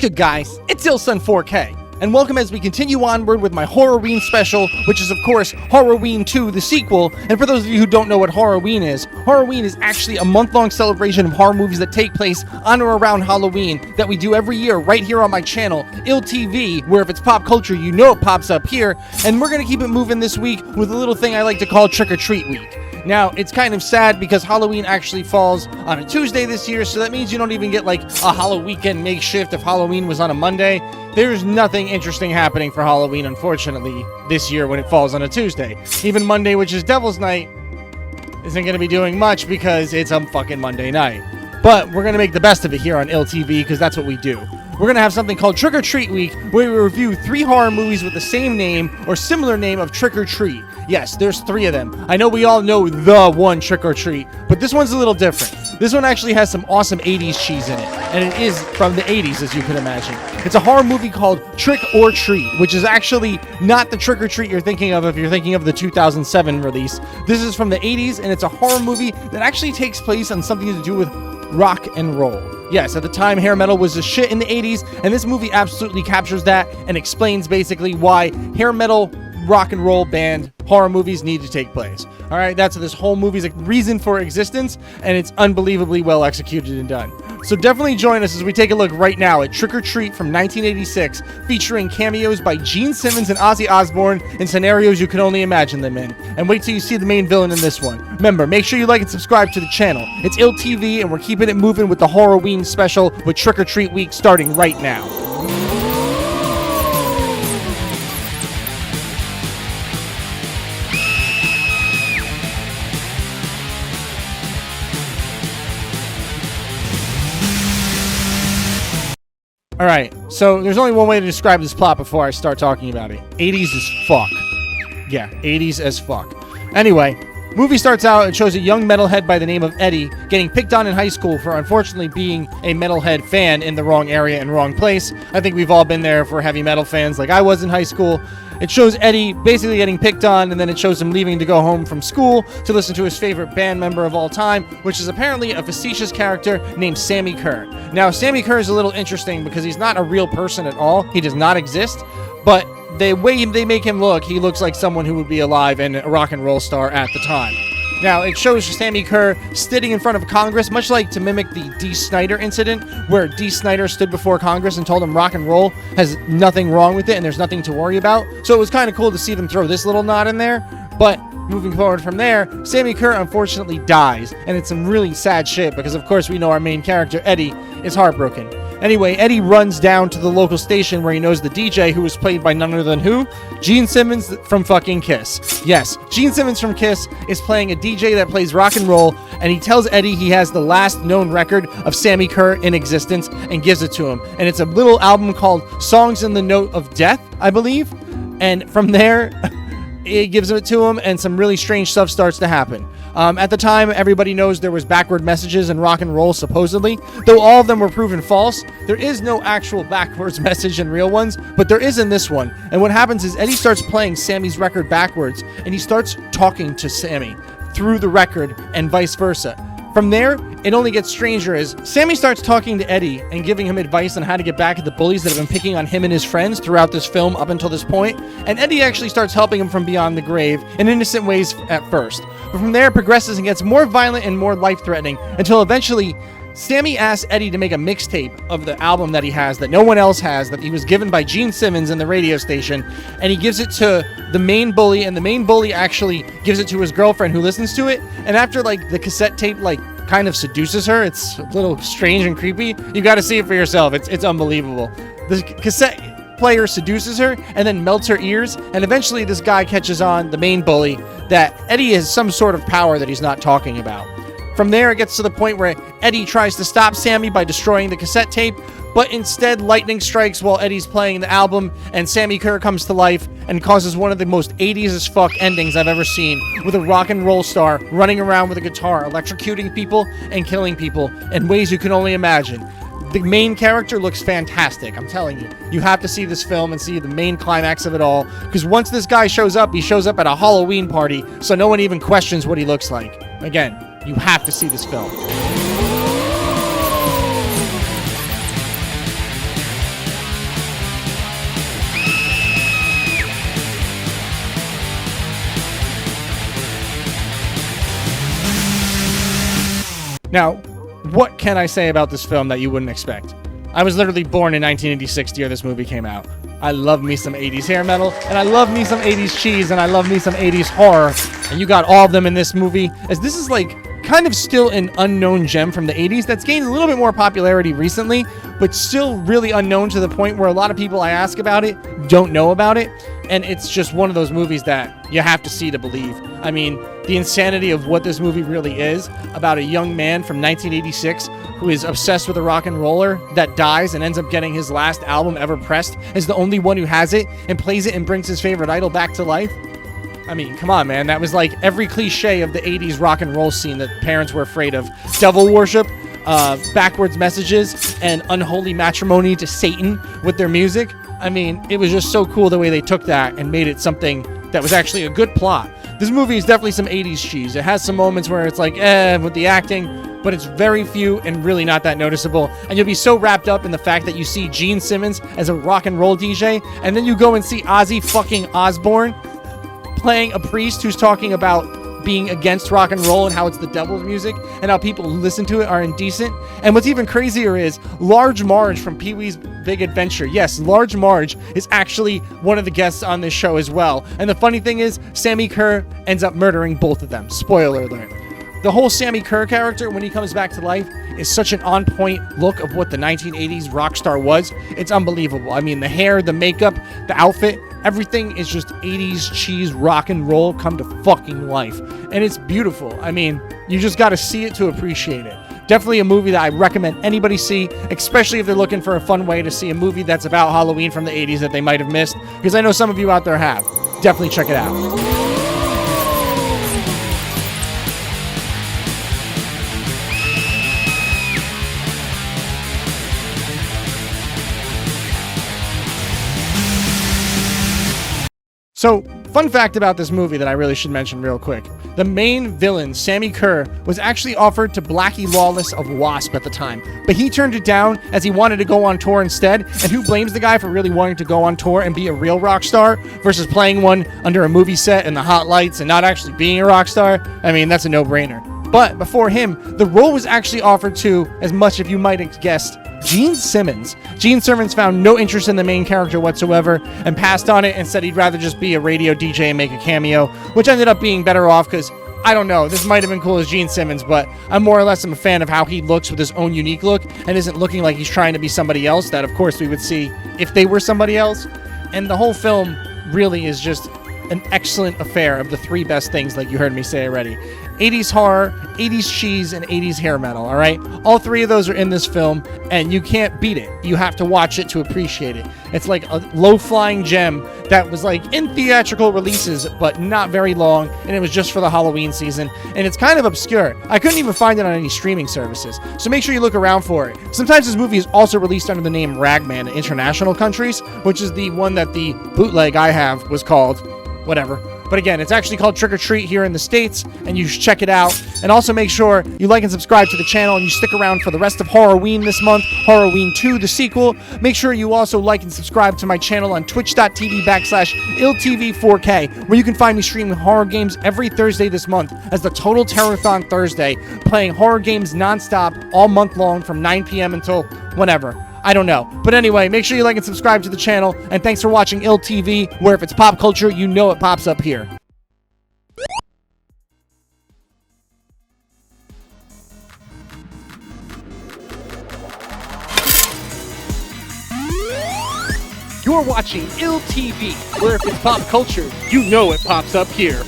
What's good, guys? It's ILLson4K, and welcome as we continue onward with my Horror-ween special, which is, of course, Horror-ween 2, the sequel. And for those of you who don't know what Horror-ween is actually a month-long celebration of horror movies that take place on or around Halloween that we do every year right here on my channel, ILLtv, where if it's pop culture, you know it pops up here. And we're going to keep it moving this week with a little thing I like to call Trick-or-Treat Week. Now, it's kind of sad because Halloween actually falls on a Tuesday this year, so that means you don't even get like a Halloween weekend makeshift if Halloween was on a Monday. There's nothing interesting happening for Halloween, unfortunately, this year when it falls on a Tuesday. Even Monday, which is Devil's Night, isn't going to be doing much because it's a fucking Monday night. But we're going to make the best of it here on ILLtv because that's what we do. We're going to have something called Trick or Treat Week, where we review 3 horror movies with the same name or similar name of Trick or Treat. Yes, there's 3 of them. I know we all know the one Trick or Treat, but this one's a little different. This one actually has some awesome 80s cheese in it, and it is from the 80s, as you can imagine. It's a horror movie called Trick or Treat, which is actually not the Trick or Treat you're thinking of if you're thinking of the 2007 release. This is from the 80s, and it's a horror movie that actually takes place on something to do with rock and roll. Yes, at the time, hair metal was the shit in the 80s, and this movie absolutely captures that and explains basically why hair metal, rock and roll band horror movies need to take place. All right, that's this whole movie's reason for existence, and it's unbelievably well executed and done. So definitely join us as we take a look right now at Trick or Treat from 1986, featuring cameos by Gene Simmons and Ozzy Osbourne in scenarios you can only imagine them in. And wait till you see the main villain in this one. Remember, make sure you like and subscribe to the channel. It's ILLtv, and we're keeping it moving with the Horror-ween special with Trick or Treat Week starting right now. Alright, so there's only one way to describe this plot before I start talking about it. 80s as fuck. Yeah, 80s as fuck. Anyway, movie starts out, it shows a young metalhead by the name of Eddie getting picked on in high school for unfortunately being a metalhead fan in the wrong area and wrong place. I think we've all been there for heavy metal fans like I was in high school. It shows Eddie basically getting picked on, and then it shows him leaving to go home from school to listen to his favorite band member of all time, which is apparently a facetious character named Sammy Kerr. Now, Sammy Kerr is a little interesting because he's not a real person at all. He does not exist, but the way they make him look, he looks like someone who would be alive and a rock and roll star at the time. Now, it shows Sammy Kerr standing in front of Congress, much like to mimic the Dee Snider incident, where Dee Snider stood before Congress and told him rock and roll has nothing wrong with it and there's nothing to worry about. So it was kind of cool to see them throw this little nod in there. But moving forward from there, Sammy Kerr unfortunately dies, and it's some really sad shit because, of course, we know our main character, Eddie, is heartbroken. Anyway, Eddie runs down to the local station where he knows the DJ, who was played by none other than who? Gene Simmons from fucking Kiss. Yes, Gene Simmons from Kiss is playing a DJ that plays rock and roll, and he tells Eddie he has the last known record of Sammy Kerr in existence and gives it to him. And it's a little album called Songs in the Note of Death, I believe. And from there, it gives it to him, and some really strange stuff starts to happen. At the time, everybody knows there was backward messages in rock and roll, supposedly. Though all of them were proven false, there is no actual backwards message in real ones, but there is in this one. And what happens is Eddie starts playing Sammy's record backwards, and he starts talking to Sammy through the record and vice versa. From there, it only gets stranger as Sammy starts talking to Eddie and giving him advice on how to get back at the bullies that have been picking on him and his friends throughout this film up until this point, and Eddie actually starts helping him from beyond the grave in innocent ways at first. But from there, it progresses and gets more violent and more life-threatening until eventually Sammy asks Eddie to make a mixtape of the album that he has that no one else has, that he was given by Gene Simmons in the radio station, and he gives it to the main bully, and the main bully actually gives it to his girlfriend who listens to it, and after like the cassette tape kind of seduces her, it's a little strange and creepy. You got to see it for yourself. It's unbelievable. The cassette player seduces her and then melts her ears, and eventually this guy catches on, the main bully, that Eddie has some sort of power that he's not talking about. From there, it gets to the point where Eddie tries to stop Sammy by destroying the cassette tape, but instead lightning strikes while Eddie's playing the album, and Sammy Kerr comes to life and causes one of the most 80s as fuck endings I've ever seen, with a rock and roll star running around with a guitar, electrocuting people and killing people in ways you can only imagine. The main character looks fantastic, I'm telling you. You have to see this film and see the main climax of it all, because once this guy shows up, he shows up at a Halloween party, so no one even questions what he looks like. Again, you have to see this film. Now, what can I say about this film that you wouldn't expect? I was literally born in 1986, the year this movie came out. I love me some 80s hair metal, and I love me some 80s cheese, and I love me some 80s horror. And you got all of them in this movie, as this is like kind of still an unknown gem from the 80s that's gained a little bit more popularity recently, but still really unknown to the point where a lot of people I ask about it don't know about it. And it's just one of those movies that you have to see to believe. I mean, the insanity of what this movie really is about a young man from 1986 who is obsessed with a rock and roller that dies and ends up getting his last album ever pressed, is the only one who has it and plays it and brings his favorite idol back to life. I mean, come on, man. That was like every cliche of the 80s rock and roll scene that parents were afraid of. Devil worship, backwards messages, and unholy matrimony to Satan with their music. I mean, it was just so cool the way they took that and made it something that was actually a good plot. This movie is definitely some 80s cheese. It has some moments where it's like, with the acting, but it's very few and really not that noticeable. And you'll be so wrapped up in the fact that you see Gene Simmons as a rock and roll DJ, and then you go and see Ozzy fucking Osbourne playing a priest who's talking about being against rock and roll and how it's the devil's music and how people who listen to it are indecent. And what's even crazier is Large Marge from Pee-wee's Big Adventure. Yes, Large Marge is actually one of the guests on this show as well. And the funny thing is, Sammy Kerr ends up murdering both of them. Spoiler alert. The whole Sammy Kerr character, when he comes back to life, is such an on-point look of what the 1980s rock star was. It's unbelievable. I mean, the hair, the makeup, the outfit, everything is just 80s cheese rock and roll come to fucking life. And it's beautiful. I mean, you just got to see it to appreciate it. Definitely a movie that I recommend anybody see, especially if they're looking for a fun way to see a movie that's about Halloween from the 80s that they might have missed, because I know some of you out there have. Definitely check it out. So, fun fact about this movie that I really should mention real quick. The main villain, Sammy Kerr, was actually offered to Blackie Lawless of Wasp at the time, but he turned it down as he wanted to go on tour instead. And who blames the guy for really wanting to go on tour and be a real rock star versus playing one under a movie set in the hot lights and not actually being a rock star? I mean, that's a no-brainer. But before him, the role was actually offered to, as much if you might have guessed, Gene Simmons. Gene Simmons found no interest in the main character whatsoever and passed on it and said he'd rather just be a radio DJ and make a cameo, which ended up being better off because, I don't know, this might have been cool as Gene Simmons, but I'm more or less a fan of how he looks with his own unique look and isn't looking like he's trying to be somebody else that, of course, we would see if they were somebody else. And the whole film really is just an excellent affair of the three best things, like you heard me say already. 80s horror, 80s cheese, and 80s hair metal, all right? All three of those are in this film, and you can't beat it. You have to watch it to appreciate it. It's like a low-flying gem that was like in theatrical releases, but not very long, and it was just for the Halloween season, and it's kind of obscure. I couldn't even find it on any streaming services, so make sure you look around for it. Sometimes this movie is also released under the name Ragman in international countries, which is the one that the bootleg I have was called, whatever. But again, it's actually called Trick or Treat here in the States, and you should check it out. And also make sure you like and subscribe to the channel, and you stick around for the rest of Horror-ween this month, Horror-ween 2, the sequel. Make sure you also like and subscribe to my channel on twitch.tv/ILLtv4K, where you can find me streaming horror games every Thursday this month as the Total Terror-Thon Thursday, playing horror games nonstop all month long from 9 p.m. until whenever. I don't know. But anyway, make sure you like and subscribe to the channel, and thanks for watching ILLtv, where if it's pop culture, you know it pops up here. You're watching ILLtv, where if it's pop culture, you know it pops up here.